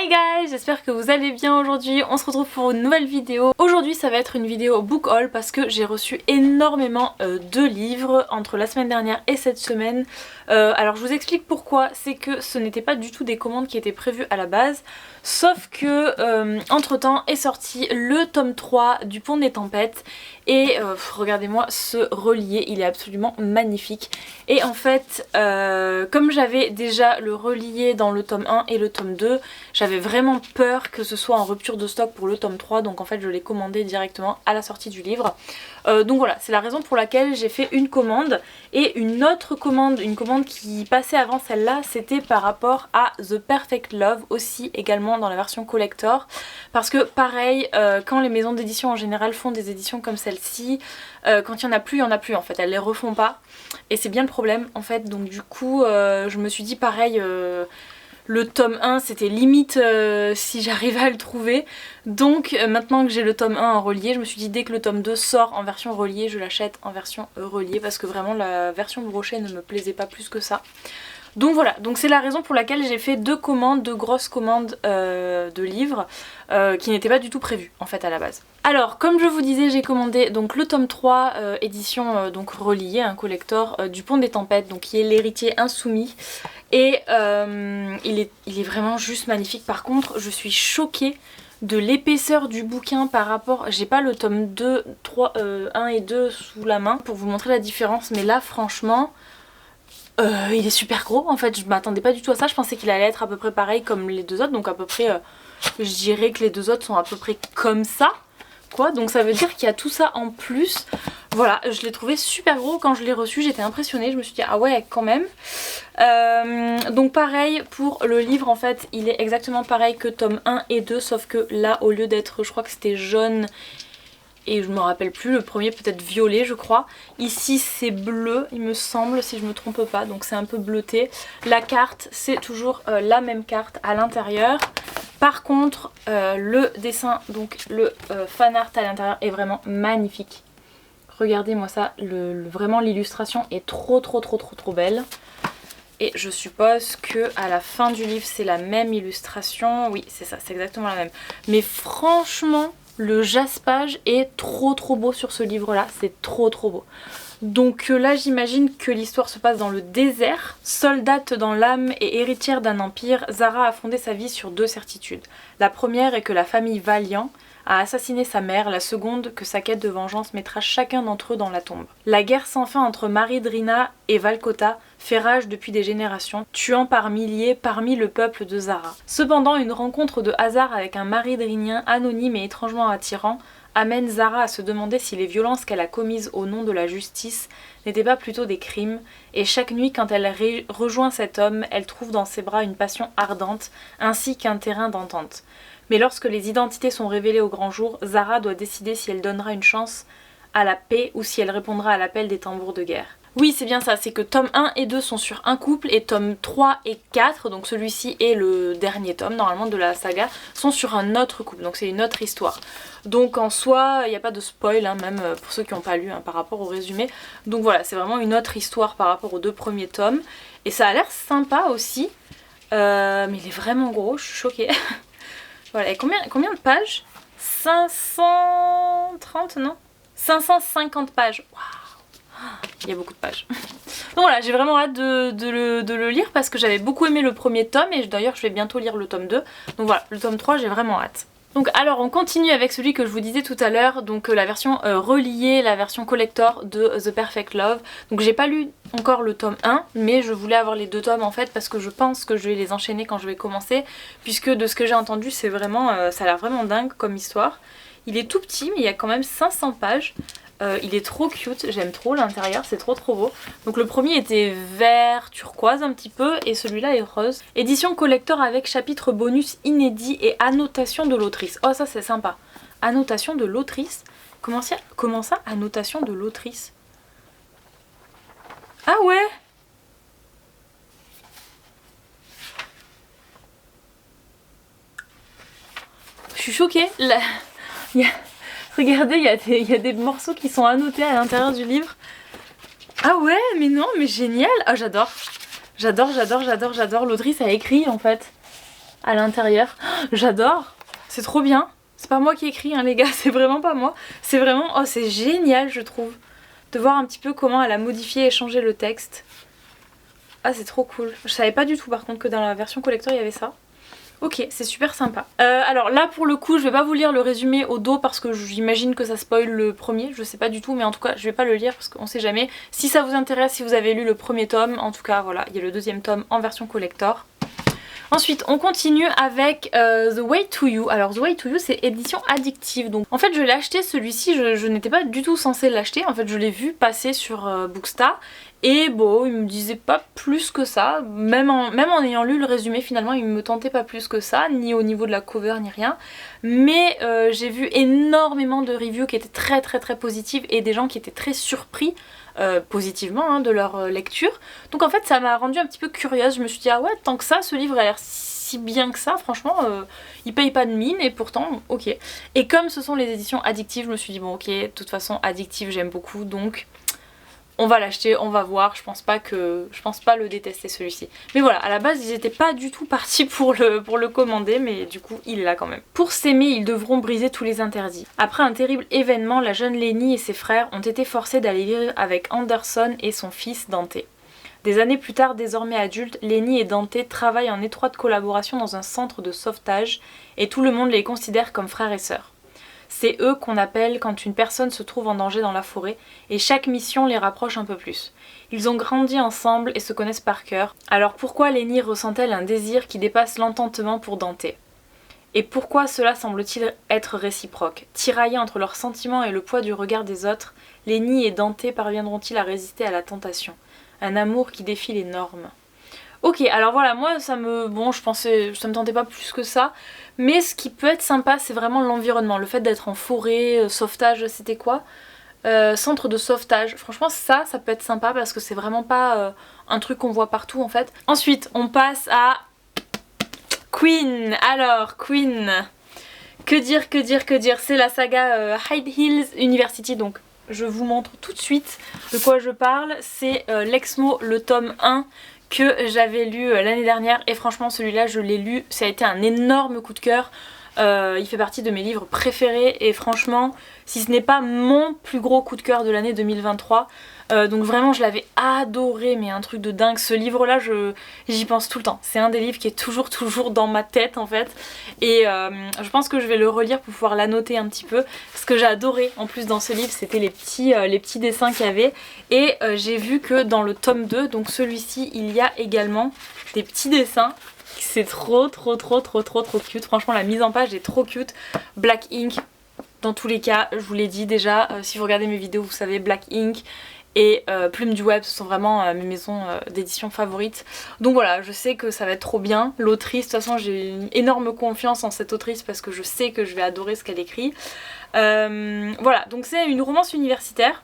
Hi guys, j'espère que vous allez bien aujourd'hui. On se retrouve pour une nouvelle vidéo. Aujourd'hui ça va être une vidéo book haul parce que j'ai reçu énormément de livres entre la semaine dernière et cette semaine. Alors je vous explique pourquoi. C'est que ce n'était pas du tout des commandes qui étaient prévues à la base. Sauf que entre temps est sorti le tome 3 du Pont des Tempêtes. Et regardez-moi ce relié, il est absolument magnifique. Et en fait, comme j'avais déjà le relié dans le tome 1 et le tome 2, j'avais vraiment peur que ce soit en rupture de stock pour le tome 3. Donc en fait je l'ai commandé directement à la sortie du livre. Donc voilà, c'est la raison pour laquelle j'ai fait une commande. Et une autre commande, une commande qui passait avant celle-là, c'était par rapport à The Perfect Love, aussi également dans la version collector. Parce que pareil, quand les maisons d'édition en général font des éditions comme celle-ci, quand il n'y en a plus, il n'y en a plus en fait, elles les refont pas. Et c'est bien le problème en fait, donc du coup je me suis dit pareil, le tome 1 c'était limite si j'arrivais à le trouver. Donc maintenant que j'ai le tome 1 en relié, je me suis dit dès que le tome 2 sort en version reliée, je l'achète en version reliée parce que vraiment la version brochée ne me plaisait pas plus que ça. Donc voilà, donc c'est la raison pour laquelle j'ai fait deux grosses commandes de livres qui n'étaient pas du tout prévues en fait à la base. Alors comme je vous disais, j'ai commandé donc le tome 3 édition donc relié, un collector du Pont des Tempêtes, donc qui est l'héritier insoumis. Et il est vraiment juste magnifique. Par contre je suis choquée de l'épaisseur du bouquin par rapport... J'ai pas le tome 2, 3, 1 et 2 sous la main pour vous montrer la différence, mais là franchement... il est super gros en fait, je m'attendais pas du tout à ça, je pensais qu'il allait être à peu près pareil comme les deux autres, donc à peu près, je dirais que les deux autres sont à peu près comme ça, quoi, donc ça veut dire qu'il y a tout ça en plus. Voilà, je l'ai trouvé super gros quand je l'ai reçu, j'étais impressionnée, je me suis dit ah ouais quand même. Donc pareil pour le livre en fait, il est exactement pareil que tome 1 et 2, sauf que là au lieu d'être, je crois que c'était jaune... Et je me rappelle plus, le premier peut-être violet je crois. Ici c'est bleu il me semble si je me trompe pas, donc c'est un peu bleuté. La carte c'est toujours la même carte à l'intérieur. Par contre le dessin, donc le fan art à l'intérieur est vraiment magnifique. Regardez-moi ça, vraiment l'illustration est trop belle. Et je suppose que à la fin du livre c'est la même illustration. Oui c'est ça, c'est exactement la même. Mais franchement... le jaspage est trop beau sur ce livre là, c'est trop beau. Donc là j'imagine que l'histoire se passe dans le désert. Soldate dans l'âme et héritière d'un empire, Zara a fondé sa vie sur deux certitudes. La première est que la famille Valiant a assassiné sa mère, la seconde que sa quête de vengeance mettra chacun d'entre eux dans la tombe. La guerre sans fin entre Maridrina et Valcota fait rage depuis des générations, tuant par milliers parmi le peuple de Zara. Cependant, une rencontre de hasard avec un Maridrinien anonyme et étrangement attirant amène Zara à se demander si les violences qu'elle a commises au nom de la justice n'étaient pas plutôt des crimes, et chaque nuit quand elle rejoint cet homme, elle trouve dans ses bras une passion ardente, ainsi qu'un terrain d'entente. Mais lorsque les identités sont révélées au grand jour, Zara doit décider si elle donnera une chance à la paix ou si elle répondra à l'appel des tambours de guerre. Oui c'est bien ça, c'est que tome 1 et 2 sont sur un couple et tome 3 et 4, donc celui-ci est le dernier tome normalement de la saga, sont sur un autre couple, donc c'est une autre histoire. Donc en soi il n'y a pas de spoil hein, même pour ceux qui n'ont pas lu hein, par rapport au résumé. Donc voilà, c'est vraiment une autre histoire par rapport aux deux premiers tomes. Et ça a l'air sympa aussi, mais il est vraiment gros, je suis choquée. Voilà, et combien de pages? 530 non 550 pages. Waouh, il y a beaucoup de pages. Donc voilà, j'ai vraiment hâte de le lire parce que j'avais beaucoup aimé le premier tome et d'ailleurs je vais bientôt lire le tome 2. Donc voilà, le tome 3 j'ai vraiment hâte. Donc alors on continue avec celui que je vous disais tout à l'heure, donc la version reliée, la version collector de The Perfect Love. Donc j'ai pas lu encore le tome 1, mais je voulais avoir les deux tomes en fait parce que je pense que je vais les enchaîner quand je vais commencer, puisque de ce que j'ai entendu c'est vraiment, ça a l'air vraiment dingue comme histoire. Il est tout petit mais il y a quand même 500 pages. Il est trop cute, j'aime trop l'intérieur, c'est trop beau. Donc le premier était vert turquoise un petit peu et celui-là est rose. Édition collector avec chapitre bonus inédit et annotation de l'autrice. Oh ça c'est sympa. Annotation de l'autrice. Comment ça annotation de l'autrice? Ah ouais. Je suis choquée. Là... Regardez, il y a des morceaux qui sont annotés à l'intérieur du livre. Ah ouais, mais non, mais génial. Ah j'adore. J'adore. L'autrice a écrit en fait. à l'intérieur. J'adore, c'est trop bien. C'est pas moi qui écris hein les gars, c'est vraiment pas moi. C'est vraiment, oh c'est génial je trouve. De voir un petit peu comment elle a modifié et changé le texte. Ah c'est trop cool. Je savais pas du tout par contre que dans la version collector il y avait ça. Ok, c'est super sympa. Alors là pour le coup je vais pas vous lire le résumé au dos parce que j'imagine que ça spoil le premier, je sais pas du tout mais en tout cas je vais pas le lire parce qu'on sait jamais. Si ça vous intéresse, si vous avez lu le premier tome, en tout cas voilà, il y a le deuxième tome en version collector. Ensuite on continue avec The Way to You. Alors The Way to You c'est édition addictive, donc en fait je l'ai acheté celui-ci, je n'étais pas du tout censée l'acheter, en fait je l'ai vu passer sur Bookstar et bon il me disait pas plus que ça, même en ayant lu le résumé finalement il me tentait pas plus que ça, ni au niveau de la cover ni rien, mais j'ai vu énormément de reviews qui étaient très positives et des gens qui étaient très surpris positivement hein, de leur lecture. Donc en fait ça m'a rendue un petit peu curieuse, je me suis dit ah ouais tant que ça ce livre a l'air si bien que ça, franchement il paye pas de mine et pourtant ok. Et comme ce sont les éditions addictives je me suis dit bon ok de toute façon addictive j'aime beaucoup donc on va l'acheter, on va voir, je pense pas le détester celui-ci. Mais voilà, à la base ils étaient pas du tout partis pour le commander, mais du coup il est là quand même. Pour s'aimer, ils devront briser tous les interdits. Après un terrible événement, la jeune Lenny et ses frères ont été forcés d'aller vivre avec Anderson et son fils Dante. Des années plus tard, désormais adultes, Lenny et Dante travaillent en étroite collaboration dans un centre de sauvetage et tout le monde les considère comme frères et sœurs. C'est eux qu'on appelle quand une personne se trouve en danger dans la forêt et chaque mission les rapproche un peu plus. Ils ont grandi ensemble et se connaissent par cœur. Alors pourquoi Lenny ressent-elle un désir qui dépasse l'entendement pour Dante? Et pourquoi cela semble-t-il être réciproque? Tiraillés entre leurs sentiments et le poids du regard des autres, Lenny et Dante parviendront-ils à résister à la tentation? Un amour qui défie les normes. Ok, alors voilà, moi ça me... Bon, je pensais... Ça me tentait pas plus que ça. Mais ce qui peut être sympa, c'est vraiment l'environnement. Le fait d'être en forêt, sauvetage, c'était quoi centre de sauvetage. Franchement, ça peut être sympa parce que c'est vraiment pas un truc qu'on voit partout en fait. Ensuite, on passe à... Queen. Alors, Queen... Que dire, c'est la saga High Heels University, donc je vous montre tout de suite de quoi je parle. C'est l'Exmo, le tome 1 que j'avais lu l'année dernière et franchement celui-là je l'ai lu, ça a été un énorme coup de cœur. Il fait partie de mes livres préférés et franchement si ce n'est pas mon plus gros coup de cœur de l'année 2023, donc vraiment je l'avais adoré, mais un truc de dingue. Ce livre là j'y pense tout le temps, c'est un des livres qui est toujours dans ma tête en fait et je pense que je vais le relire pour pouvoir l'annoter un petit peu. Ce que j'ai adoré en plus dans ce livre c'était les petits dessins qu'il y avait et j'ai vu que dans le tome 2, donc celui-ci, il y a également des petits dessins. C'est trop cute, franchement la mise en page est trop cute. Black Ink, dans tous les cas, je vous l'ai dit déjà, si vous regardez mes vidéos vous savez, Black Ink et Plume du Web, ce sont vraiment mes maisons d'édition favorites. Donc voilà, je sais que ça va être trop bien. L'autrice, de toute façon j'ai une énorme confiance en cette autrice parce que je sais que je vais adorer ce qu'elle écrit. Voilà, donc c'est une romance universitaire.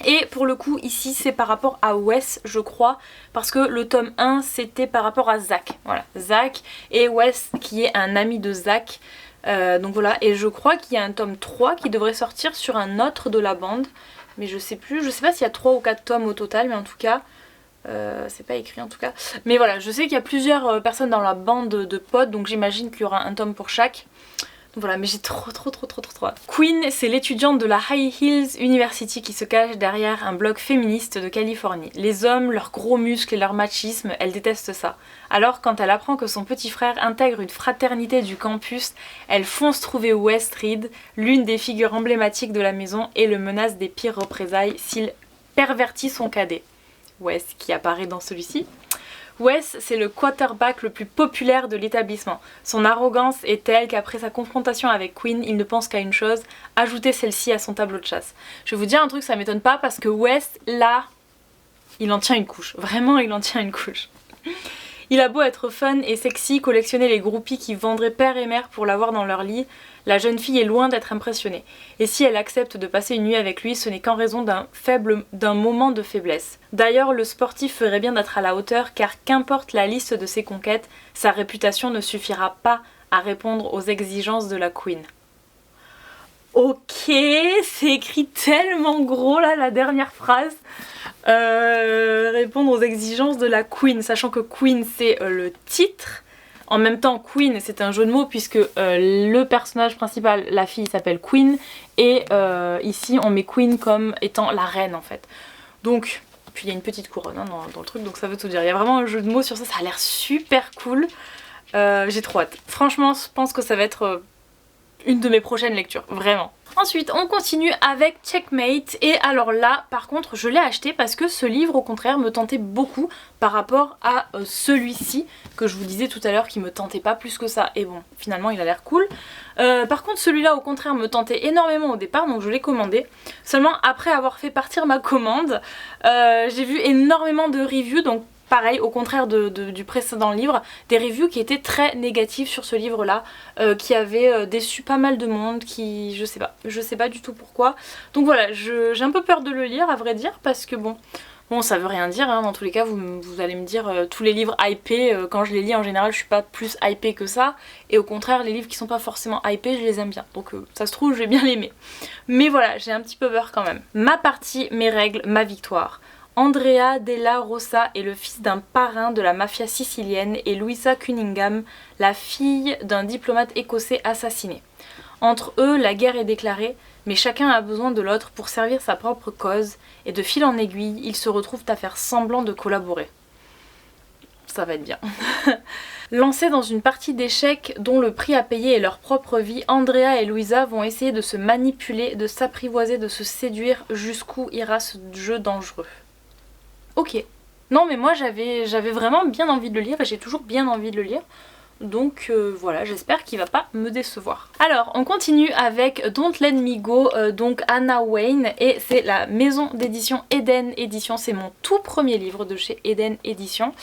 Et pour le coup ici c'est par rapport à Wes je crois, parce que le tome 1 c'était par rapport à Zach. Voilà, Zach et Wes qui est un ami de Zach. Donc voilà, et je crois qu'il y a un tome 3 qui devrait sortir sur un autre de la bande. Mais je sais pas s'il y a 3 ou 4 tomes au total, mais en tout cas c'est pas écrit en tout cas. Mais voilà, je sais qu'il y a plusieurs personnes dans la bande de potes, donc j'imagine qu'il y aura un tome pour chaque. Donc voilà, mais j'ai trop hâte. Queen, c'est l'étudiante de la High Heels University qui se cache derrière un blog féministe de Californie. Les hommes, leurs gros muscles et leur machisme, elle déteste ça. Alors quand elle apprend que son petit frère intègre une fraternité du campus, elle fonce trouver Wes Reed, l'une des figures emblématiques de la maison, et le menace des pires représailles s'il pervertit son cadet. Wes qui apparaît dans celui-ci. Wes, c'est le quarterback le plus populaire de l'établissement. Son arrogance est telle qu'après sa confrontation avec Queen, il ne pense qu'à une chose, ajouter celle-ci à son tableau de chasse. Je vais vous dire un truc, ça m'étonne pas parce que Wes, là, il en tient une couche. Vraiment, il en tient une couche. Il a beau être fun et sexy, collectionner les groupies qui vendraient père et mère pour l'avoir dans leur lit, la jeune fille est loin d'être impressionnée. Et si elle accepte de passer une nuit avec lui, ce n'est qu'en raison d'un moment de faiblesse. D'ailleurs, le sportif ferait bien d'être à la hauteur, car qu'importe la liste de ses conquêtes, sa réputation ne suffira pas à répondre aux exigences de la Queen. Ok, c'est écrit tellement gros là, la dernière phrase. Répondre aux exigences de la Queen, sachant que Queen c'est le titre. En même temps, Queen, c'est un jeu de mots puisque le personnage principal, la fille, s'appelle Queen. Et ici, on met Queen comme étant la reine en fait. Donc, puis il y a une petite couronne hein, dans le truc, donc ça veut tout dire. Il y a vraiment un jeu de mots sur ça, ça a l'air super cool. J'ai trop hâte. Franchement, je pense que ça va être une de mes prochaines lectures, vraiment. Ensuite, on continue avec Checkmate. Et alors là, par contre, je l'ai acheté parce que ce livre, au contraire, me tentait beaucoup par rapport à celui-ci, que je vous disais tout à l'heure, qui me tentait pas plus que ça. Et bon, finalement, il a l'air cool. Par contre, celui-là, au contraire, me tentait énormément au départ, donc je l'ai commandé. Seulement, après avoir fait partir ma commande, j'ai vu énormément de reviews, donc pareil, au contraire du précédent livre, des reviews qui étaient très négatives sur ce livre-là, qui avaient déçu pas mal de monde, qui... je sais pas du tout pourquoi. Donc voilà, j'ai un peu peur de le lire, à vrai dire, parce que bon, ça veut rien dire, hein, dans tous les cas, vous allez me dire, tous les livres hypés, quand je les lis en général, je suis pas plus hypée que ça, et au contraire, les livres qui sont pas forcément hypés, je les aime bien. Donc ça se trouve, je vais bien l'aimer. Mais voilà, j'ai un petit peu peur quand même. Ma partie, mes règles, ma victoire. Andrea Della Rosa est le fils d'un parrain de la mafia sicilienne et Louisa Cunningham, la fille d'un diplomate écossais assassiné. Entre eux, la guerre est déclarée, mais chacun a besoin de l'autre pour servir sa propre cause, et de fil en aiguille, ils se retrouvent à faire semblant de collaborer. Ça va être bien. Lancés dans une partie d'échecs dont le prix à payer est leur propre vie, Andrea et Louisa vont essayer de se manipuler, de s'apprivoiser, de se séduire, jusqu'où ira ce jeu dangereux. Ok. Non mais moi j'avais vraiment bien envie de le lire et j'ai toujours bien envie de le lire. Donc voilà, j'espère qu'il va pas me décevoir. Alors on continue avec Don't Let Me Go, donc Anna Wayne, et c'est la maison d'édition Eden Édition. C'est mon tout premier livre de chez Eden Édition.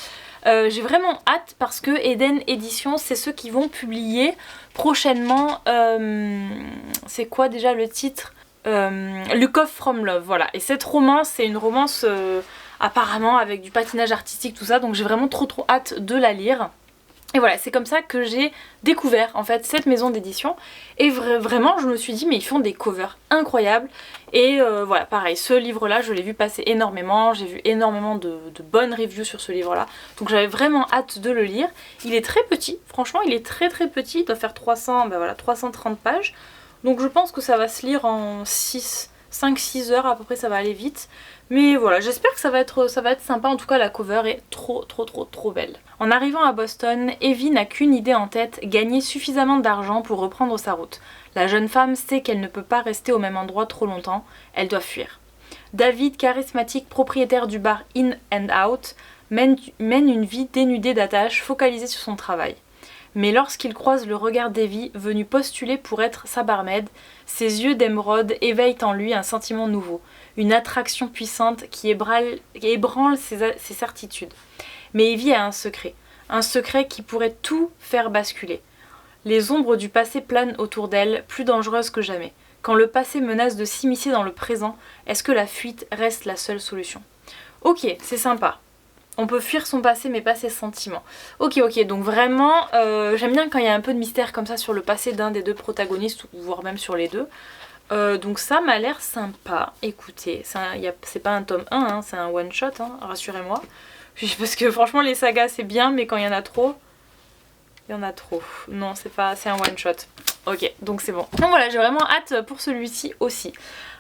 J'ai vraiment hâte parce que Eden Édition, c'est ceux qui vont publier prochainement, c'est quoi déjà le titre, Look Off From Love, voilà. Et cette romance, c'est une romance apparemment avec du patinage artistique, tout ça, donc j'ai vraiment trop hâte de la lire. Et voilà, c'est comme ça que j'ai découvert en fait cette maison d'édition, et vraiment je me suis dit mais ils font des covers incroyables. Et voilà, pareil, ce livre là je l'ai vu passer énormément, j'ai vu énormément de bonnes reviews sur ce livre là, donc j'avais vraiment hâte de le lire. Il est très petit, franchement il est très petit, il doit faire 330 pages, donc je pense que ça va se lire en 5-6 heures à peu près, ça va aller vite. Mais voilà, j'espère que ça va être sympa. En tout cas, la cover est trop belle. En arrivant à Boston, Evie n'a qu'une idée en tête, gagner suffisamment d'argent pour reprendre sa route. La jeune femme sait qu'elle ne peut pas rester au même endroit trop longtemps, elle doit fuir. David, charismatique propriétaire du bar In and Out, mène une vie dénudée d'attache, focalisée sur son travail. Mais lorsqu'il croise le regard d'Evie, venue postuler pour être sa barmaid, ses yeux d'émeraude éveillent en lui un sentiment nouveau, une attraction puissante qui ébranle ses certitudes. Mais Evie a un secret qui pourrait tout faire basculer. Les ombres du passé planent autour d'elle, plus dangereuses que jamais. Quand le passé menace de s'immiscer dans le présent, est-ce que la fuite reste la seule solution? Ok, c'est sympa. On peut fuir son passé mais pas ses sentiments. Ok, donc vraiment, j'aime bien quand il y a un peu de mystère comme ça sur le passé d'un des deux protagonistes, voire même sur les deux. Donc ça m'a l'air sympa. Écoutez, c'est pas un tome 1, hein, c'est un one shot, hein, rassurez-moi. Parce que franchement les sagas c'est bien, mais quand il y en a trop, il y en a trop. Non, c'est un one shot. Ok, donc c'est bon. Donc voilà, j'ai vraiment hâte pour celui-ci aussi.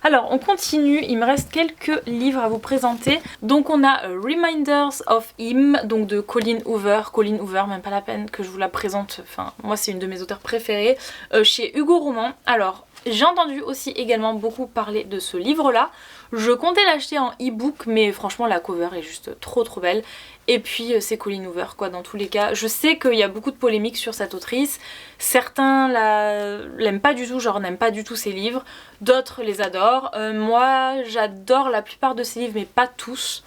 Alors on continue, il me reste quelques livres à vous présenter. Donc on a Reminders of Him, donc de Colleen Hoover. Colleen Hoover, même pas la peine que je vous la présente, enfin moi c'est une de mes auteurs préférées, chez Hugo Roman. Alors j'ai entendu aussi également beaucoup parler de ce livre-là. Je comptais l'acheter en e-book, mais franchement la cover est juste trop belle. Et puis c'est Colleen Hoover quoi, dans tous les cas. Je sais qu'il y a beaucoup de polémiques sur cette autrice. Certains l'aiment pas du tout, genre n'aiment pas du tout ses livres. D'autres les adorent. Moi j'adore la plupart de ses livres, mais pas tous.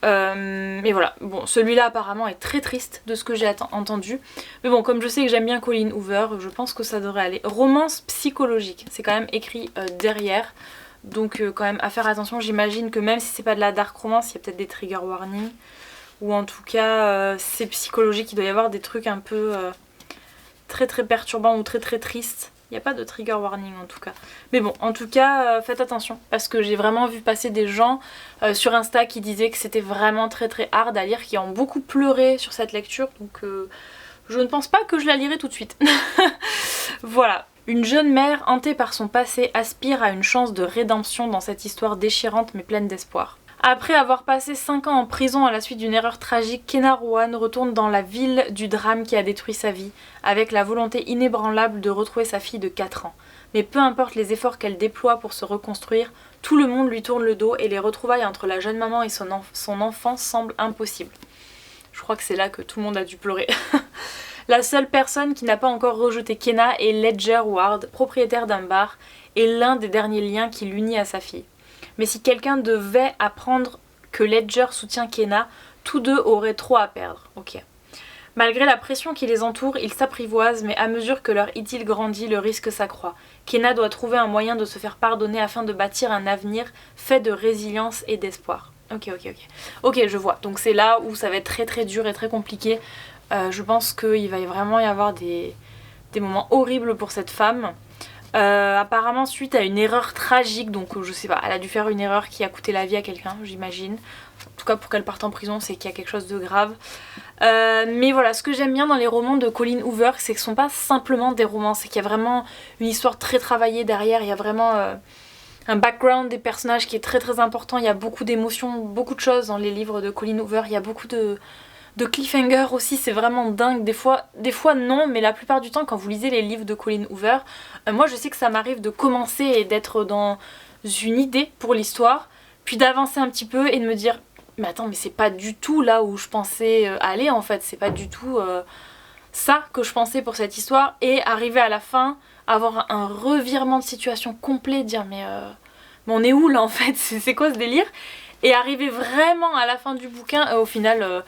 Mais voilà, bon, celui-là apparemment est très triste de ce que j'ai entendu. Mais bon, comme je sais que j'aime bien Colleen Hoover, je pense que ça devrait aller. Romance psychologique, c'est quand même écrit derrière. Donc quand même à faire attention, j'imagine que même si c'est pas de la dark romance, il y a peut-être des trigger warnings. Ou en tout cas, c'est psychologique, il doit y avoir des trucs un peu très perturbants ou très tristes. Il n'y a pas de trigger warning en tout cas. Mais bon, en tout cas, faites attention. Parce que j'ai vraiment vu passer des gens sur Insta qui disaient que c'était vraiment très hard à lire, qui ont beaucoup pleuré sur cette lecture. Donc je ne pense pas que je la lirai tout de suite. Voilà. Une jeune mère hantée par son passé aspire à une chance de rédemption dans cette histoire déchirante mais pleine d'espoir. Après avoir passé 5 ans en prison à la suite d'une erreur tragique, Kenna Rowan retourne dans la ville du drame qui a détruit sa vie, avec la volonté inébranlable de retrouver sa fille de 4 ans. Mais peu importe les efforts qu'elle déploie pour se reconstruire, tout le monde lui tourne le dos et les retrouvailles entre la jeune maman et son enfant semblent impossibles. Je crois que c'est là que tout le monde a dû pleurer. La seule personne qui n'a pas encore rejeté Kenna est Ledger Ward, propriétaire d'un bar, et l'un des derniers liens qui l'unit à sa fille. Mais si quelqu'un devait apprendre que Ledger soutient Kenna, tous deux auraient trop à perdre. Ok. Malgré la pression qui les entoure, ils s'apprivoisent, mais à mesure que leur idylle grandit, le risque s'accroît. Kenna doit trouver un moyen de se faire pardonner afin de bâtir un avenir fait de résilience et d'espoir. Ok, je vois. Donc c'est là où ça va être très très dur et très compliqué. Je pense qu'il va vraiment y avoir des moments horribles pour cette femme. Apparemment suite à une erreur tragique, donc je sais pas, elle a dû faire une erreur qui a coûté la vie à quelqu'un, j'imagine. En tout cas pour qu'elle parte en prison, c'est qu'il y a quelque chose de grave. Mais voilà, ce que j'aime bien dans les romans de Colleen Hoover, c'est que ce sont pas simplement des romans, c'est qu'il y a vraiment une histoire très travaillée derrière, il y a vraiment un background des personnages qui est très très important, il y a beaucoup d'émotions, beaucoup de choses dans les livres de Colleen Hoover, il y a beaucoup de cliffhanger aussi, c'est vraiment dingue. Des fois non, mais la plupart du temps quand vous lisez les livres de Colleen Hoover, moi je sais que ça m'arrive de commencer et d'être dans une idée pour l'histoire, puis d'avancer un petit peu et de me dire mais attends, mais c'est pas du tout là où je pensais aller en fait, c'est pas du tout ça que je pensais pour cette histoire, et arriver à la fin, avoir un revirement de situation complet, dire mais on est où là en fait, c'est quoi ce délire, et arriver vraiment à la fin du bouquin, au final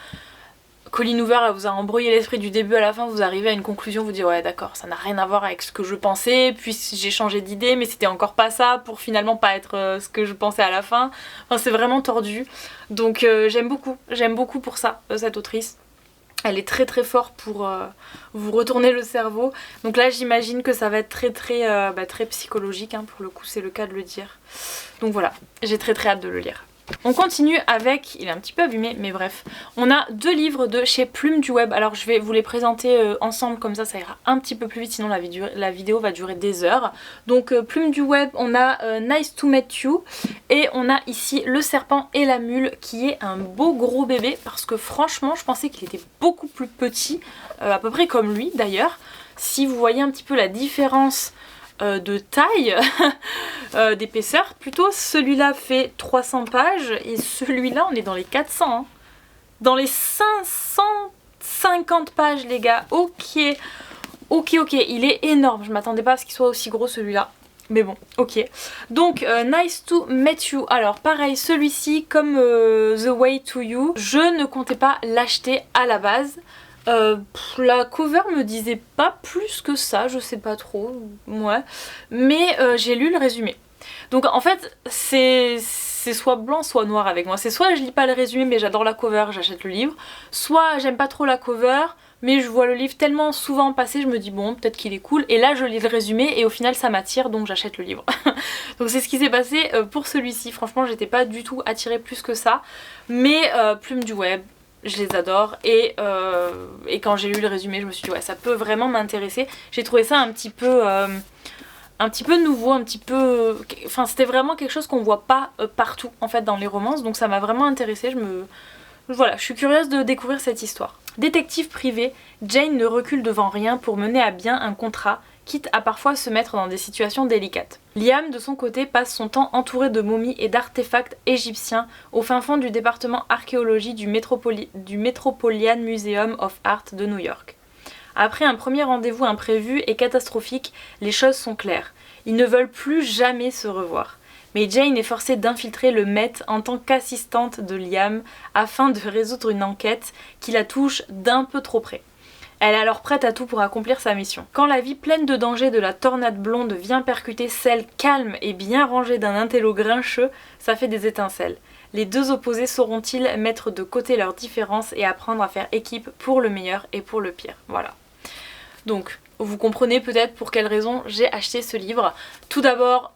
Colleen Hoover elle vous a embrouillé l'esprit du début à la fin, vous arrivez à une conclusion, vous dites ouais d'accord, ça n'a rien à voir avec ce que je pensais, puis j'ai changé d'idée mais c'était encore pas ça pour finalement pas être ce que je pensais à la fin. Enfin c'est vraiment tordu. Donc j'aime beaucoup pour ça, cette autrice. Elle est très très forte pour vous retourner le cerveau. Donc là j'imagine que ça va être très psychologique, hein, pour le coup c'est le cas de le dire. Donc voilà, j'ai très hâte de le lire. On continue avec, il est un petit peu abîmé mais bref, on a 2 livres de chez Plume du Web. Alors je vais vous les présenter ensemble, comme ça ira un petit peu plus vite, sinon la vidéo va durer des heures. Donc Plume du Web, on a Nice to Meet You, et on a ici Le Serpent et la Mule, qui est un beau gros bébé, parce que franchement je pensais qu'il était beaucoup plus petit, à peu près comme lui d'ailleurs. Si vous voyez un petit peu la différence de taille, d'épaisseur plutôt, celui-là fait 300 pages et celui-là on est dans les 400, hein. Dans les 550 pages les gars. Ok, il est énorme, je m'attendais pas à ce qu'il soit aussi gros celui-là, mais bon, ok. Donc Nice to Meet You, alors pareil, celui-ci comme The Way to You, je ne comptais pas l'acheter à la base. La cover me disait pas plus que ça, je sais pas trop, ouais, mais j'ai lu le résumé. Donc en fait c'est soit blanc soit noir avec moi, c'est soit je lis pas le résumé mais j'adore la cover, j'achète le livre, soit j'aime pas trop la cover mais je vois le livre tellement souvent passer, je me dis bon peut-être qu'il est cool, et là je lis le résumé et au final ça m'attire donc j'achète le livre. Donc c'est ce qui s'est passé pour celui-ci. Franchement j'étais pas du tout attirée plus que ça, mais Plume du Web, je les adore, et quand j'ai lu le résumé je me suis dit ouais ça peut vraiment m'intéresser. J'ai trouvé ça un petit peu nouveau, un petit peu... Enfin c'était vraiment quelque chose qu'on voit pas partout en fait dans les romances, donc ça m'a vraiment intéressée. Voilà, je suis curieuse de découvrir cette histoire. Détective privé, Jane ne recule devant rien pour mener à bien un contrat, quitte à parfois se mettre dans des situations délicates. Liam, de son côté, passe son temps entouré de momies et d'artefacts égyptiens au fin fond du département archéologie du Metropolitan Museum of Art de New York. Après un premier rendez-vous imprévu et catastrophique, les choses sont claires. Ils ne veulent plus jamais se revoir. Mais Jane est forcée d'infiltrer le Met en tant qu'assistante de Liam afin de résoudre une enquête qui la touche d'un peu trop près. Elle est alors prête à tout pour accomplir sa mission. Quand la vie pleine de danger de la tornade blonde vient percuter celle calme et bien rangée d'un intello grincheux, ça fait des étincelles. Les deux opposés sauront-ils mettre de côté leurs différences et apprendre à faire équipe pour le meilleur et pour le pire. Voilà. Donc, vous comprenez peut-être pour quelle raison j'ai acheté ce livre. Tout d'abord,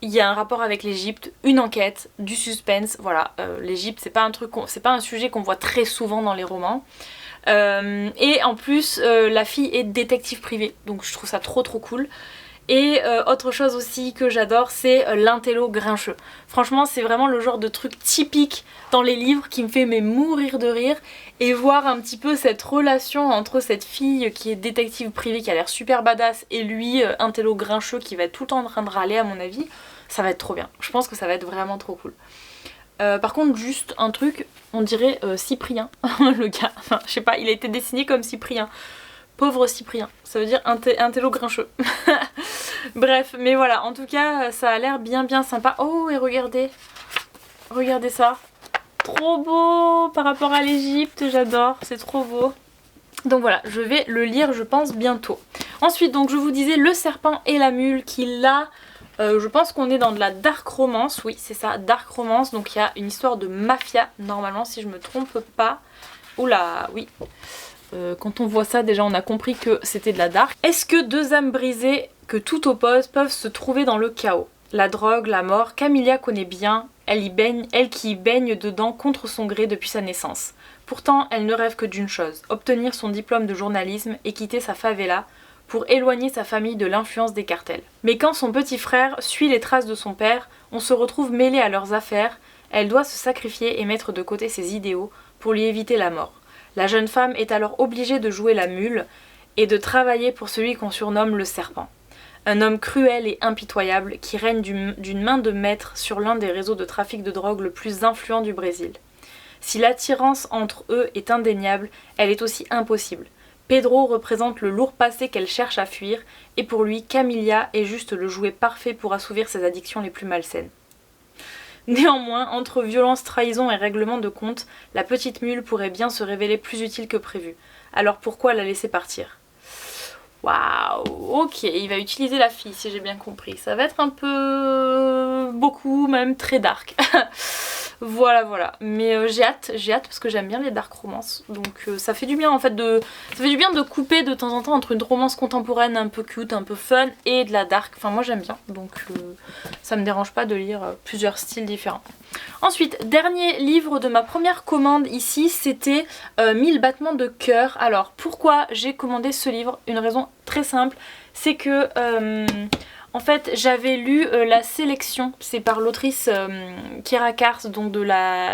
il y a un rapport avec l'Égypte, une enquête, du suspense, voilà. L'Égypte, c'est pas un sujet qu'on voit très souvent dans les romans. Et en plus, la fille est détective privée, donc je trouve ça trop cool. Et autre chose aussi que j'adore, c'est l'intello grincheux. Franchement, c'est vraiment le genre de truc typique dans les livres qui me fait mourir de rire. Et voir un petit peu cette relation entre cette fille qui est détective privée, qui a l'air super badass, et lui, intello grincheux, qui va être tout le temps en train de râler à mon avis, ça va être trop bien. Je pense que ça va être vraiment trop cool. Par contre, juste un truc, on dirait Cyprien, le gars. Enfin, je sais pas, il a été dessiné comme Cyprien. Pauvre Cyprien, ça veut dire intello grincheux. Bref, mais voilà, en tout cas, ça a l'air bien sympa. Oh, et regardez ça. Trop beau par rapport à l'Égypte, j'adore, c'est trop beau. Donc voilà, je vais le lire, je pense, bientôt. Ensuite, donc je vous disais, Le Serpent et la Mule, qui là, je pense qu'on est dans de la dark romance. Oui, c'est ça, dark romance. Donc il y a une histoire de mafia, normalement, si je me trompe pas. Oula, oui. Quand on voit ça, déjà on a compris que c'était de la dark. Est-ce que deux âmes brisées que tout oppose peuvent se trouver dans le chaos? La drogue, la mort, Camilla connaît bien, elle qui y baigne dedans contre son gré depuis sa naissance. Pourtant, elle ne rêve que d'une chose, obtenir son diplôme de journalisme et quitter sa favela pour éloigner sa famille de l'influence des cartels. Mais quand son petit frère suit les traces de son père, on se retrouve mêlé à leurs affaires, elle doit se sacrifier et mettre de côté ses idéaux pour lui éviter la mort. La jeune femme est alors obligée de jouer la mule et de travailler pour celui qu'on surnomme le serpent. Un homme cruel et impitoyable qui règne d'une main de maître sur l'un des réseaux de trafic de drogue le plus influent du Brésil. Si l'attirance entre eux est indéniable, elle est aussi impossible. Pedro représente le lourd passé qu'elle cherche à fuir, et pour lui, Camilla est juste le jouet parfait pour assouvir ses addictions les plus malsaines. Néanmoins, entre violence, trahison et règlement de compte, la petite mule pourrait bien se révéler plus utile que prévu. Alors pourquoi la laisser partir? Waouh, ok, il va utiliser la fille si j'ai bien compris. Ça va être un peu... beaucoup, même très dark. Voilà. Mais j'ai hâte parce que j'aime bien les dark romances. Donc ça fait du bien en fait ça fait du bien de couper de temps en temps entre une romance contemporaine un peu cute, un peu fun et de la dark. Enfin moi j'aime bien, donc ça me dérange pas de lire plusieurs styles différents. Ensuite, dernier livre de ma première commande ici, c'était 1000 battements de cœur. Alors pourquoi j'ai commandé ce livre? Une raison très simple, c'est que... en fait, j'avais lu la sélection, c'est par l'autrice Kiera Kars, donc de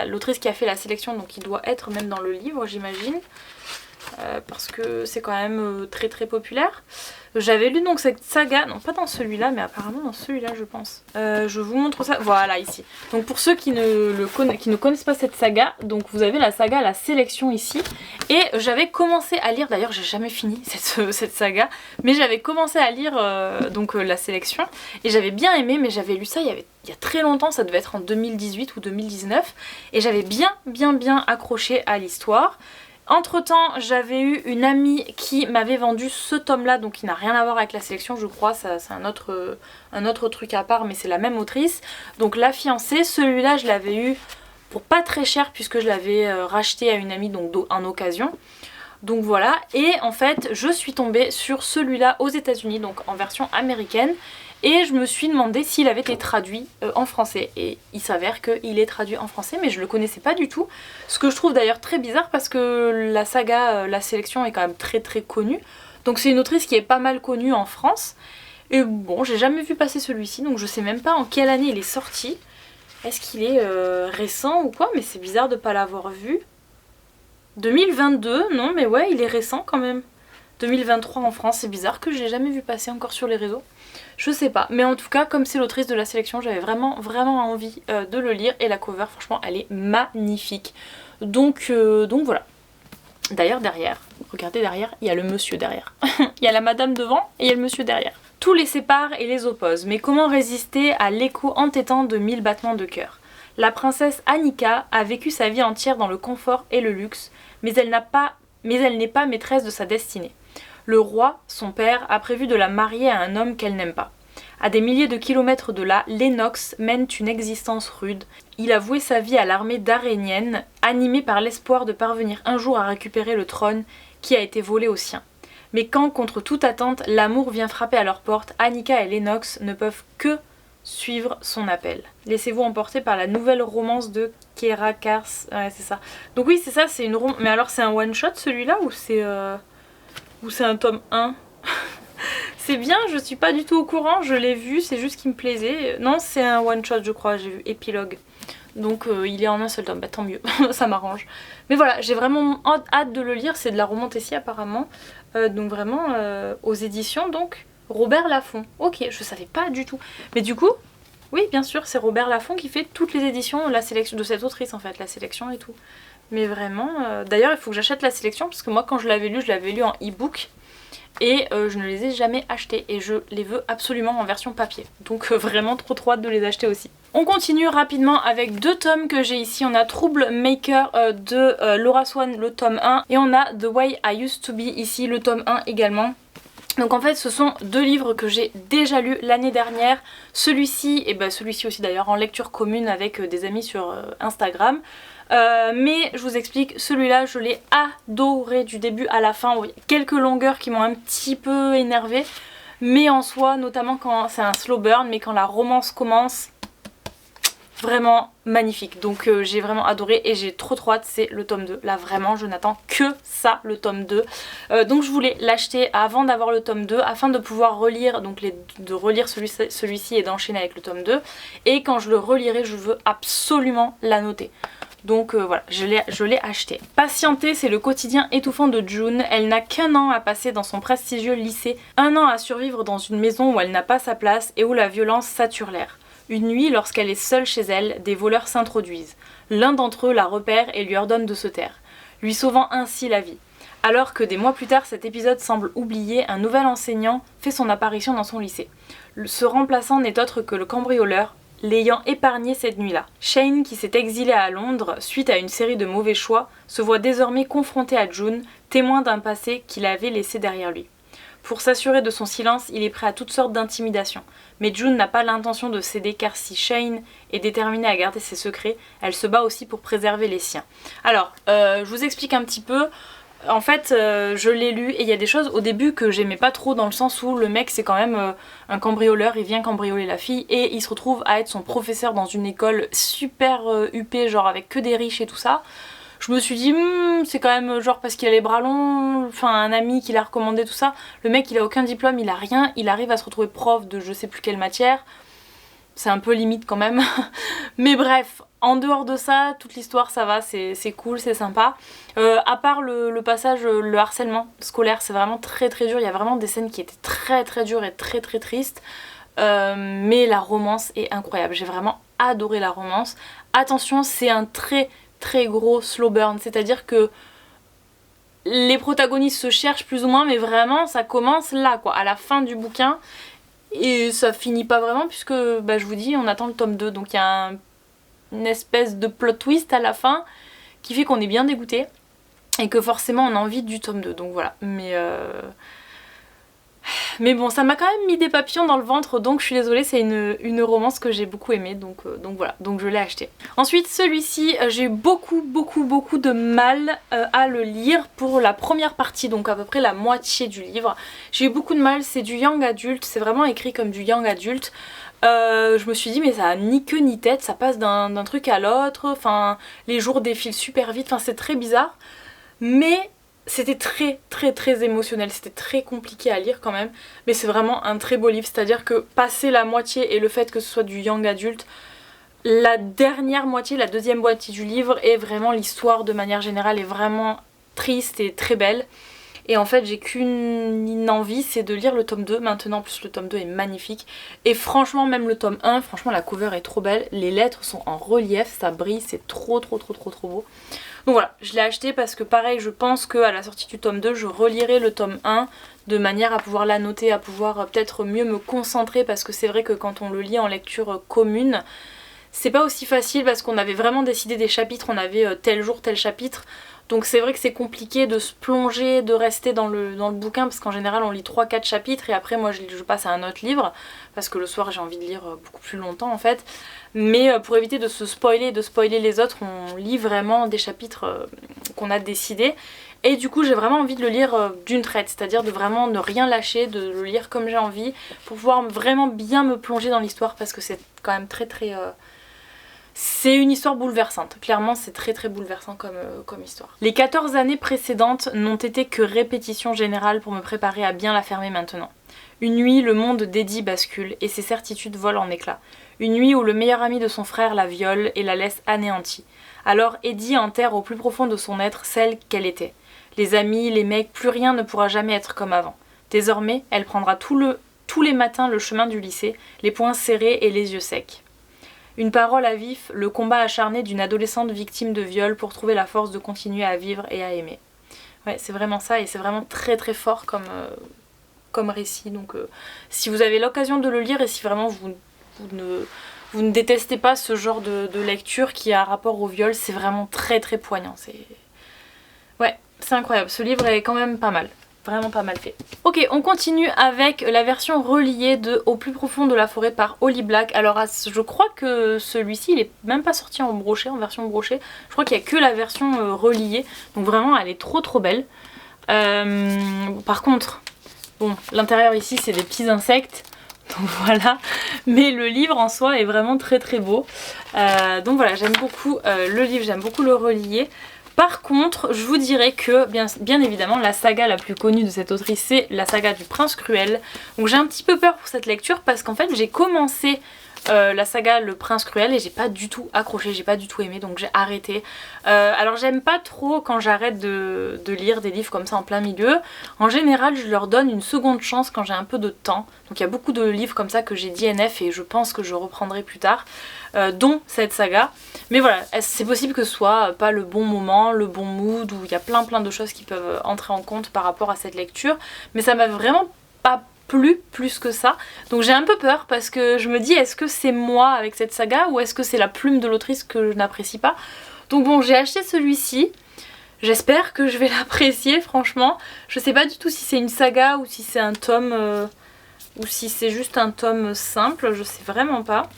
l'autrice qui a fait la sélection, donc qui doit être même dans le livre, j'imagine, parce que c'est quand même très populaire. J'avais lu donc cette saga, non pas dans celui-là, mais apparemment dans celui-là je pense. Je vous montre ça, voilà ici. Donc pour ceux qui ne connaissent pas cette saga, donc vous avez la saga La Sélection ici. Et j'avais commencé à lire, d'ailleurs j'ai jamais fini cette saga, mais j'avais commencé à lire La Sélection. Et j'avais bien aimé, mais j'avais lu ça il y a très longtemps, ça devait être en 2018 ou 2019. Et j'avais bien accroché à l'histoire. Entre temps, j'avais eu une amie qui m'avait vendu ce tome-là, donc qui n'a rien à voir avec La Sélection, je crois, c'est un autre truc à part, mais c'est la même autrice. Donc La Fiancée, celui-là je l'avais eu pour pas très cher puisque je l'avais racheté à une amie donc en occasion. Donc voilà, et en fait je suis tombée sur celui-là aux États-Unis, donc en version américaine. Et je me suis demandé s'il avait été traduit en français. Et il s'avère qu'il est traduit en français, mais je le connaissais pas du tout. Ce que je trouve d'ailleurs très bizarre parce que la saga La Sélection est quand même très connue. Donc c'est une autrice qui est pas mal connue en France. Et bon, j'ai jamais vu passer celui-ci, donc je sais même pas en quelle année il est sorti. Est-ce qu'il est récent ou quoi? Mais c'est bizarre de pas l'avoir vu. 2022, non mais ouais, il est récent quand même. 2023 en France, c'est bizarre que je l'ai jamais vu passer encore sur les réseaux. Je sais pas, mais en tout cas, comme c'est l'autrice de La Sélection, j'avais vraiment envie de le lire. Et la cover, franchement, elle est magnifique. Donc voilà. D'ailleurs, derrière, regardez derrière, il y a le monsieur derrière. Il y a la madame devant et il y a le monsieur derrière. Tout les sépare et les oppose, mais comment résister à l'écho entêtant de 1000 battements de cœur? La princesse Annika a vécu sa vie entière dans le confort et le luxe, mais elle n'est pas maîtresse de sa destinée. Le roi, son père, a prévu de la marier à un homme qu'elle n'aime pas. À des milliers de kilomètres de là, Lennox mène une existence rude. Il a voué sa vie à l'armée darénienne, animé par l'espoir de parvenir un jour à récupérer le trône qui a été volé au sien. Mais quand, contre toute attente, l'amour vient frapper à leur porte, Annika et Lennox ne peuvent que suivre son appel. Laissez-vous emporter par la nouvelle romance de Kera Kars. Ouais, c'est ça. Donc oui, c'est ça, c'est une romance. Mais alors c'est un one shot celui-là ou c'est un tome 1? C'est bien, je suis pas du tout au courant, je l'ai vu, c'est juste qu'il me plaisait. Non, c'est un one shot je crois, j'ai vu épilogue. Donc il est en un seul tome, bah tant mieux, ça m'arrange. Mais voilà, j'ai vraiment hâte de le lire, c'est de la romantécie apparemment. Donc vraiment aux éditions donc Robert Laffont. Ok, je savais pas du tout. Mais du coup, oui bien sûr, c'est Robert Laffont qui fait toutes les éditions, la sélection de cette autrice en fait, la sélection et tout. Mais vraiment, d'ailleurs il faut que j'achète la sélection parce que moi quand je l'avais lu en e-book. Et je ne les ai jamais achetés et je les veux absolument en version papier. Donc vraiment trop hâte de les acheter aussi. On continue rapidement avec 2 tomes que j'ai ici. On a Troublemaker de Laura Swan, le tome 1. Et on a The Way I Used to Be ici, le tome 1 également. Donc en fait ce sont 2 livres que j'ai déjà lus l'année dernière. Celui-ci, et ben celui-ci aussi d'ailleurs en lecture commune avec des amis sur Instagram. Mais je vous explique, celui-là je l'ai adoré du début à la fin. Il y a quelques longueurs qui m'ont un petit peu énervée, mais en soi, notamment quand c'est un slow burn, mais quand la romance commence, vraiment magnifique. Donc j'ai vraiment adoré et j'ai trop hâte, c'est le tome 2. Là vraiment je n'attends que ça, le tome 2. Donc je voulais l'acheter avant d'avoir le tome 2 afin de pouvoir relire, donc de relire celui-ci et d'enchaîner avec le tome 2. Et quand je le relirai, je veux absolument l'annoter. Donc voilà, je l'ai acheté. Patienter, c'est le quotidien étouffant de June. Elle n'a qu'1 an à passer dans son prestigieux lycée. 1 an à survivre dans une maison où elle n'a pas sa place et où la violence sature l'air. Une nuit, lorsqu'elle est seule chez elle, des voleurs s'introduisent. L'un d'entre eux la repère et lui ordonne de se taire, lui sauvant ainsi la vie. Alors que des mois plus tard, cet épisode semble oublié, un nouvel enseignant fait son apparition dans son lycée. Ce remplaçant n'est autre que le cambrioleur, l'ayant épargné cette nuit-là. Shane, qui s'est exilé à Londres suite à une série de mauvais choix, se voit désormais confronté à June, témoin d'un passé qu'il avait laissé derrière lui. Pour s'assurer de son silence, il est prêt à toutes sortes d'intimidations. Mais June n'a pas l'intention de céder car si Shane est déterminée à garder ses secrets, elle se bat aussi pour préserver les siens. Alors, je vous explique un petit peu. En fait, je l'ai lu et il y a des choses au début que j'aimais pas trop dans le sens où le mec c'est quand même un cambrioleur, il vient cambrioler la fille et il se retrouve à être son professeur dans une école super huppée, genre avec que des riches et tout ça. Je me suis dit, c'est quand même genre parce qu'il a les bras longs, enfin un ami qui l'a recommandé tout ça. Le mec il a aucun diplôme, il a rien, il arrive à se retrouver prof de je sais plus quelle matière. C'est un peu limite quand même. Mais bref, en dehors de ça, toute l'histoire ça va, c'est cool, c'est sympa. À part le passage, le harcèlement scolaire, c'est vraiment très dur. Il y a vraiment des scènes qui étaient très dures et très tristes. Mais la romance est incroyable. J'ai vraiment adoré la romance. Attention, c'est un très gros slow burn. C'est-à-dire que les protagonistes se cherchent plus ou moins, mais vraiment ça commence là quoi, à la fin du bouquin. Et ça finit pas vraiment puisque bah, je vous dis on attend le tome 2 donc il y a une espèce de plot twist à la fin qui fait qu'on est bien dégoûté et que forcément on a envie du tome 2 donc voilà mais bon ça m'a quand même mis des papillons dans le ventre donc je suis désolée, c'est une romance que j'ai beaucoup aimée donc voilà, donc je l'ai acheté. Ensuite celui-ci j'ai eu beaucoup de mal à le lire pour la première partie, donc à peu près la moitié du livre. J'ai eu beaucoup de mal, c'est du young adulte, c'est vraiment écrit comme du young adulte. Je me suis dit mais ça a ni queue ni tête, ça passe d'un truc à l'autre, enfin les jours défilent super vite, enfin c'est très bizarre. Mais c'était très émotionnel, c'était très compliqué à lire quand même, mais c'est vraiment un très beau livre, c'est-à-dire que passer la moitié et le fait que ce soit du young adulte, la dernière moitié, la deuxième moitié du livre est vraiment l'histoire de manière générale est vraiment triste et très belle. Et en fait j'ai qu'une envie, c'est de lire le tome 2 maintenant, en plus le tome 2 est magnifique. Et franchement même le tome 1, franchement la cover est trop belle, les lettres sont en relief, ça brille, c'est trop beau. Donc voilà, je l'ai acheté parce que pareil je pense qu'à la sortie du tome 2 je relirai le tome 1 de manière à pouvoir l'annoter, à pouvoir peut-être mieux me concentrer parce que c'est vrai que quand on le lit en lecture commune, c'est pas aussi facile parce qu'on avait vraiment décidé des chapitres, on avait tel jour tel chapitre. Donc c'est vrai que c'est compliqué de se plonger, de rester dans le bouquin parce qu'en général on lit 3-4 chapitres et après moi je passe à un autre livre parce que le soir j'ai envie de lire beaucoup plus longtemps en fait. Mais pour éviter de se spoiler et de spoiler les autres, on lit vraiment des chapitres qu'on a décidé. Et du coup j'ai vraiment envie de le lire d'une traite, c'est-à-dire de vraiment ne rien lâcher, de le lire comme j'ai envie, pour pouvoir vraiment bien me plonger dans l'histoire, parce que c'est quand même très c'est une histoire bouleversante, clairement c'est très bouleversant comme histoire. Les 14 années précédentes n'ont été que répétition générale pour me préparer à bien la fermer maintenant. Une nuit, le monde d'Eddie bascule et ses certitudes volent en éclats. Une nuit où le meilleur ami de son frère la viole et la laisse anéantie. Alors Eddie enterre au plus profond de son être celle qu'elle était. Les amis, les mecs, plus rien ne pourra jamais être comme avant. Désormais, elle prendra tous les matins le chemin du lycée, les poings serrés et les yeux secs. Une parole à vif, le combat acharné d'une adolescente victime de viol pour trouver la force de continuer à vivre et à aimer. Ouais, c'est vraiment ça et c'est vraiment très fort comme récit. Donc si vous avez l'occasion de le lire et si vraiment vous ne détestez pas ce genre de lecture qui a rapport au viol, c'est vraiment très poignant. Ouais, c'est incroyable. Ce livre est quand même pas mal. Vraiment pas mal fait. Ok, on continue avec la version reliée de Au plus profond de la forêt par Holly Black. Alors je crois que celui-ci il est même pas sorti en brochet, en version brochet. Je crois qu'il n'y a que la version reliée. Donc vraiment elle est trop belle. Par contre, bon, l'intérieur ici c'est des petits insectes. Donc voilà, mais le livre en soi est vraiment très beau. Donc voilà, j'aime beaucoup le livre, j'aime beaucoup le relié. Par contre, je vous dirais que, bien évidemment, la saga la plus connue de cette autrice, c'est la saga du Prince Cruel. Donc j'ai un petit peu peur pour cette lecture parce qu'en fait, j'ai commencé la saga Le Prince Cruel et j'ai pas du tout accroché, j'ai pas du tout aimé, donc j'ai arrêté. Alors j'aime pas trop quand j'arrête de lire des livres comme ça en plein milieu. En général, je leur donne une seconde chance quand j'ai un peu de temps. Donc il y a beaucoup de livres comme ça que j'ai DNF et je pense que je reprendrai plus tard. Dont cette saga, mais voilà, c'est possible que ce soit pas le bon moment, le bon mood, où il y a plein de choses qui peuvent entrer en compte par rapport à cette lecture, mais ça m'a vraiment pas plu plus que ça, donc j'ai un peu peur parce que je me dis est-ce que c'est moi avec cette saga ou est-ce que c'est la plume de l'autrice que je n'apprécie pas. Donc bon, j'ai acheté celui-ci, j'espère que je vais l'apprécier franchement. Je sais pas du tout si c'est une saga ou si c'est un tome ou si c'est juste un tome simple, je sais vraiment pas.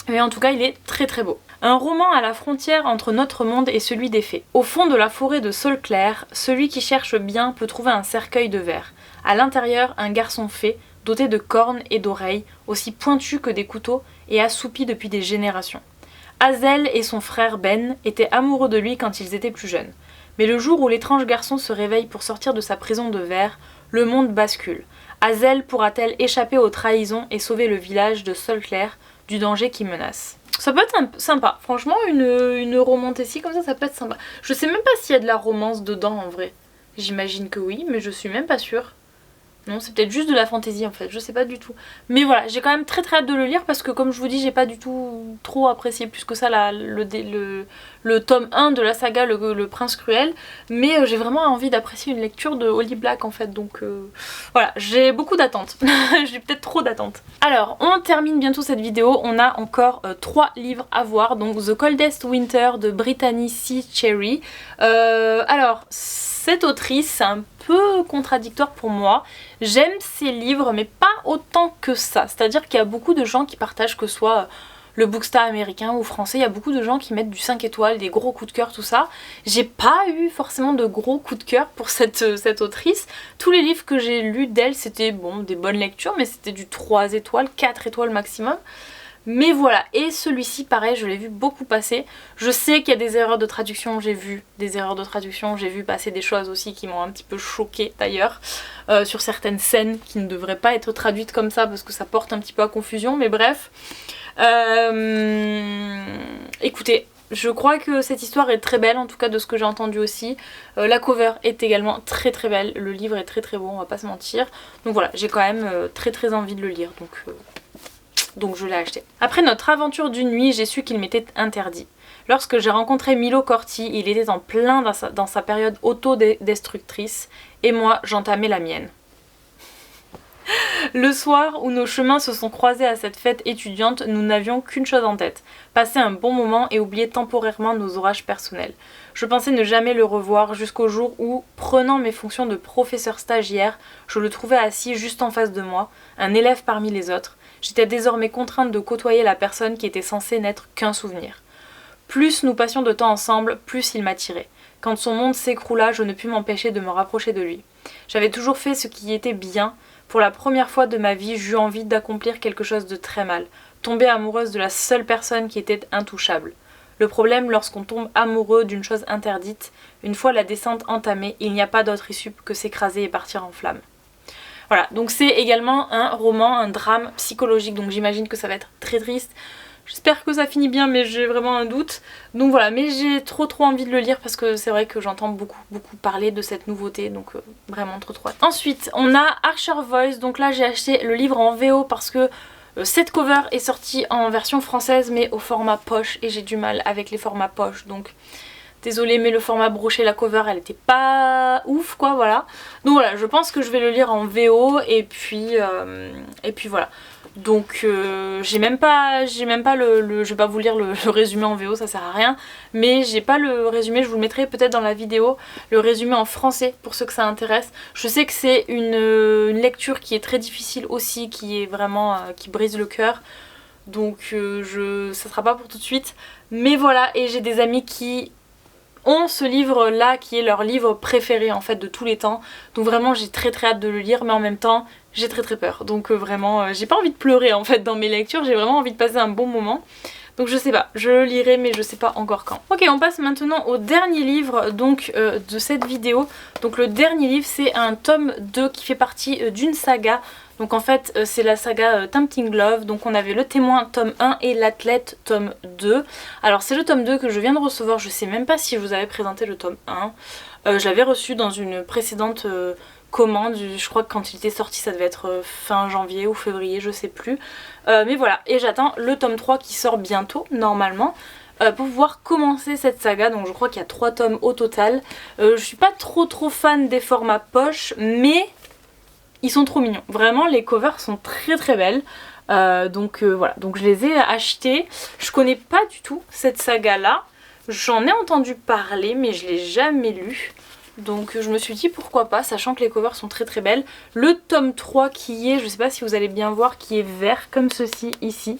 Mais en tout cas il est très beau. Un roman à la frontière entre notre monde et celui des fées. Au fond de la forêt de Saulclair, celui qui cherche bien peut trouver un cercueil de verre. À l'intérieur, un garçon fée, doté de cornes et d'oreilles, aussi pointus que des couteaux et assoupi depuis des générations. Hazel et son frère Ben étaient amoureux de lui quand ils étaient plus jeunes. Mais le jour où l'étrange garçon se réveille pour sortir de sa prison de verre, le monde bascule. Hazel pourra-t-elle échapper aux trahisons et sauver le village de Saulclair du danger qui menace? Ça peut être sympa, franchement une romantécie comme ça peut être sympa. Je sais même pas s'il y a de la romance dedans en vrai. J'imagine que oui, mais je suis même pas sûre. Non, c'est peut-être juste de la fantaisie en fait, je sais pas du tout. Mais voilà, j'ai quand même très hâte de le lire parce que comme je vous dis, j'ai pas du tout trop apprécié plus que ça le tome 1 de la saga le Prince Cruel. Mais j'ai vraiment envie d'apprécier une lecture de Holly Black en fait, donc voilà, j'ai beaucoup d'attentes. J'ai peut-être trop d'attentes. Alors, on termine bientôt cette vidéo, on a encore 3 livres à voir. Donc The Coldest Winter de Brittany C. Cherry. Alors, cette autrice, c'est un peu contradictoire pour moi. J'aime ses livres, mais pas autant que ça. C'est-à-dire qu'il y a beaucoup de gens qui partagent, que ce soit le Bookstar américain ou français, il y a beaucoup de gens qui mettent du 5 étoiles, des gros coups de cœur, tout ça. J'ai pas eu forcément de gros coups de cœur pour cette autrice. Tous les livres que j'ai lus d'elle, c'était bon, des bonnes lectures, mais c'était du 3 étoiles, 4 étoiles maximum. Mais voilà, et celui-ci pareil, je l'ai vu beaucoup passer. Je sais qu'il y a des erreurs de traduction, j'ai vu des erreurs de traduction, j'ai vu passer des choses aussi qui m'ont un petit peu choquée d'ailleurs, sur certaines scènes qui ne devraient pas être traduites comme ça parce que ça porte un petit peu à confusion, mais bref. Écoutez, je crois que cette histoire est très belle, en tout cas de ce que j'ai entendu aussi. La cover est également très belle, le livre est très beau, on va pas se mentir. Donc voilà, j'ai quand même très envie de le lire, donc je l'ai acheté. Après notre aventure d'une nuit, j'ai su qu'il m'était interdit. Lorsque j'ai rencontré Milo Corti, il était en plein dans sa période autodestructrice et moi j'entamais la mienne. Le soir où nos chemins se sont croisés à cette fête étudiante, nous n'avions qu'une chose en tête, passer un bon moment et oublier temporairement nos orages personnels. Je pensais ne jamais le revoir jusqu'au jour où, prenant mes fonctions de professeur stagiaire, je le trouvais assis juste en face de moi, un élève parmi les autres. J'étais désormais contrainte de côtoyer la personne qui était censée n'être qu'un souvenir. Plus nous passions de temps ensemble, plus il m'attirait. Quand son monde s'écroula, je ne pus m'empêcher de me rapprocher de lui. J'avais toujours fait ce qui était bien. Pour la première fois de ma vie, j'eus envie d'accomplir quelque chose de très mal. Tomber amoureuse de la seule personne qui était intouchable. Le problème, lorsqu'on tombe amoureux d'une chose interdite, une fois la descente entamée, il n'y a pas d'autre issue que s'écraser et partir en flammes. Voilà, donc c'est également un roman, un drame psychologique, donc j'imagine que ça va être très triste. J'espère que ça finit bien, mais j'ai vraiment un doute. Donc voilà, mais j'ai trop envie de le lire parce que c'est vrai que j'entends beaucoup parler de cette nouveauté, donc vraiment trop hâte. Ensuite, on a Archer Voice, donc là j'ai acheté le livre en VO parce que cette cover est sortie en version française mais au format poche et j'ai du mal avec les formats poche, donc désolée, mais le format broché, la cover, elle était pas ouf quoi, voilà. Donc voilà, je pense que je vais le lire en VO et puis voilà. Donc j'ai même pas le je vais pas vous lire le résumé en VO, ça sert à rien, mais j'ai pas le résumé, je vous le mettrai peut-être dans la vidéo, le résumé en français pour ceux que ça intéresse. Je sais que c'est une lecture qui est très difficile aussi, qui est vraiment qui brise le cœur, donc ça sera pas pour tout de suite, mais voilà. Et j'ai des amis qui ont ce livre là qui est leur livre préféré en fait de tous les temps, donc vraiment j'ai très hâte de le lire, mais en même temps j'ai très peur, donc vraiment j'ai pas envie de pleurer en fait dans mes lectures, j'ai vraiment envie de passer un bon moment, donc je sais pas, je le lirai mais je sais pas encore quand. Ok, on passe maintenant au dernier livre donc de cette vidéo. Donc le dernier livre c'est un tome 2 qui fait partie d'une saga. Donc en fait c'est la saga Tempting Love, donc on avait le témoin tome 1 et l'athlète tome 2. Alors c'est le tome 2 que je viens de recevoir, je sais même pas si je vous avais présenté le tome 1. Je l'avais reçu dans une précédente commande, je crois que quand il était sorti ça devait être fin janvier ou février, je sais plus. Mais voilà, et j'attends le tome 3 qui sort bientôt normalement. Pour pouvoir commencer cette saga, donc je crois qu'il y a 3 tomes au total. Je suis pas trop fan des formats poche, mais ils sont trop mignons. Vraiment, les covers sont très belles. Donc voilà, donc je les ai achetés. Je connais pas du tout cette saga là. J'en ai entendu parler mais je l'ai jamais lu. Donc je me suis dit pourquoi pas, sachant que les covers sont très belles. Le tome 3 qui est, je sais pas si vous allez bien voir, qui est vert comme ceci ici.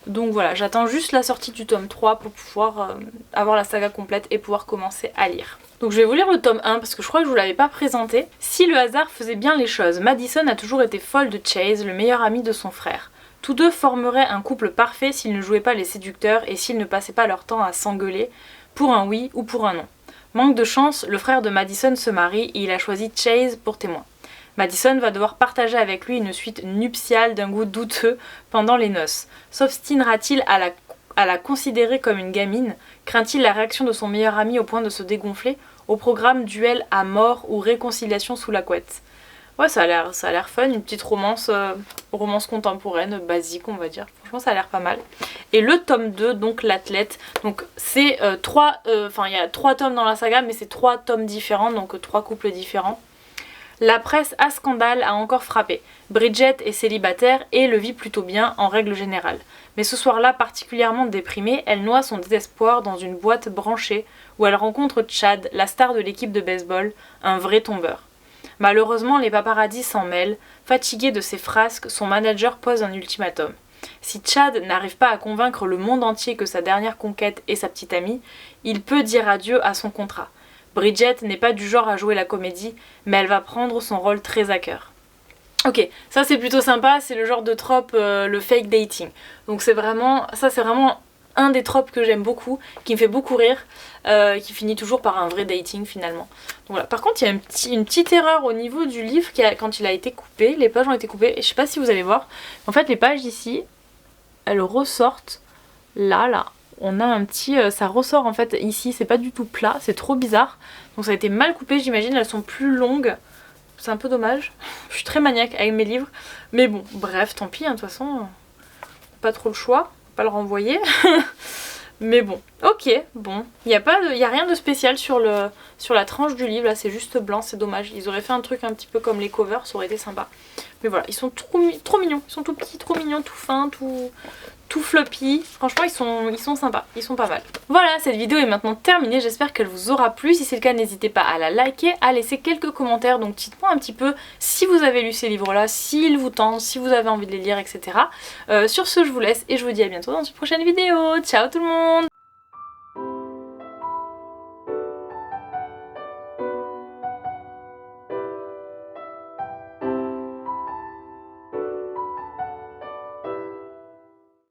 Donc voilà, j'attends juste la sortie du tome 3 pour pouvoir avoir la saga complète et pouvoir commencer à lire. Donc je vais vous lire le tome 1 parce que je crois que je vous l'avais pas présenté. Si le hasard faisait bien les choses, Madison a toujours été folle de Chase, le meilleur ami de son frère. Tous deux formeraient un couple parfait s'ils ne jouaient pas les séducteurs et s'ils ne passaient pas leur temps à s'engueuler pour un oui ou pour un non. Manque de chance, le frère de Madison se marie et il a choisi Chase pour témoin. Madison va devoir partager avec lui une suite nuptiale d'un goût douteux pendant les noces. S'obstinera-t-il à la considérer comme une gamine? Craint-il la réaction de son meilleur ami au point de se dégonfler? Au programme, duel à mort ou réconciliation sous la couette. Ouais, ça a l'air fun, une petite romance contemporaine, basique on va dire. Franchement ça a l'air pas mal. Et le tome 2, donc l'athlète, donc c'est il y a 3 tomes dans la saga, mais c'est 3 tomes différents, donc 3 couples différents. La presse à scandale a encore frappé. Bridget est célibataire et le vit plutôt bien en règle générale. Mais ce soir-là, particulièrement déprimée, elle noie son désespoir dans une boîte branchée où elle rencontre Chad, la star de l'équipe de baseball, un vrai tombeur. Malheureusement, les paparazzis s'en mêlent. Fatigué de ses frasques, son manager pose un ultimatum. Si Chad n'arrive pas à convaincre le monde entier que sa dernière conquête est sa petite amie, il peut dire adieu à son contrat. Bridget n'est pas du genre à jouer la comédie, mais elle va prendre son rôle très à cœur. Ok, ça c'est plutôt sympa, c'est le genre de trope, le fake dating. Donc c'est vraiment un des tropes que j'aime beaucoup, qui me fait beaucoup rire, qui finit toujours par un vrai dating finalement. Donc voilà. Par contre il y a une petite erreur au niveau du livre quand il a été coupé, les pages ont été coupées, et je sais pas si vous allez voir, en fait les pages ici, elles ressortent là. On a un petit, ça ressort en fait ici, c'est pas du tout plat, c'est trop bizarre. Donc ça a été mal coupé, j'imagine, elles sont plus longues. C'est un peu dommage. Je suis très maniaque avec mes livres. Mais bon, bref, tant pis, hein, de toute façon, pas trop le choix, pas le renvoyer. Mais bon, ok, bon. Il y a rien de spécial sur la tranche du livre, là c'est juste blanc, c'est dommage. Ils auraient fait un truc un petit peu comme les covers, ça aurait été sympa. Mais voilà, ils sont trop mignons, ils sont tout petits, trop mignons, tout fins, tout floppy. Franchement ils sont sympas, ils sont pas mal. Voilà, cette vidéo est maintenant terminée, j'espère qu'elle vous aura plu. Si c'est le cas, n'hésitez pas à la liker, à laisser quelques commentaires. Donc dites-moi un petit peu si vous avez lu ces livres là, s'ils vous tentent, si vous avez envie de les lire, etc. Sur ce je vous laisse et je vous dis à bientôt dans une prochaine vidéo. Ciao tout le monde!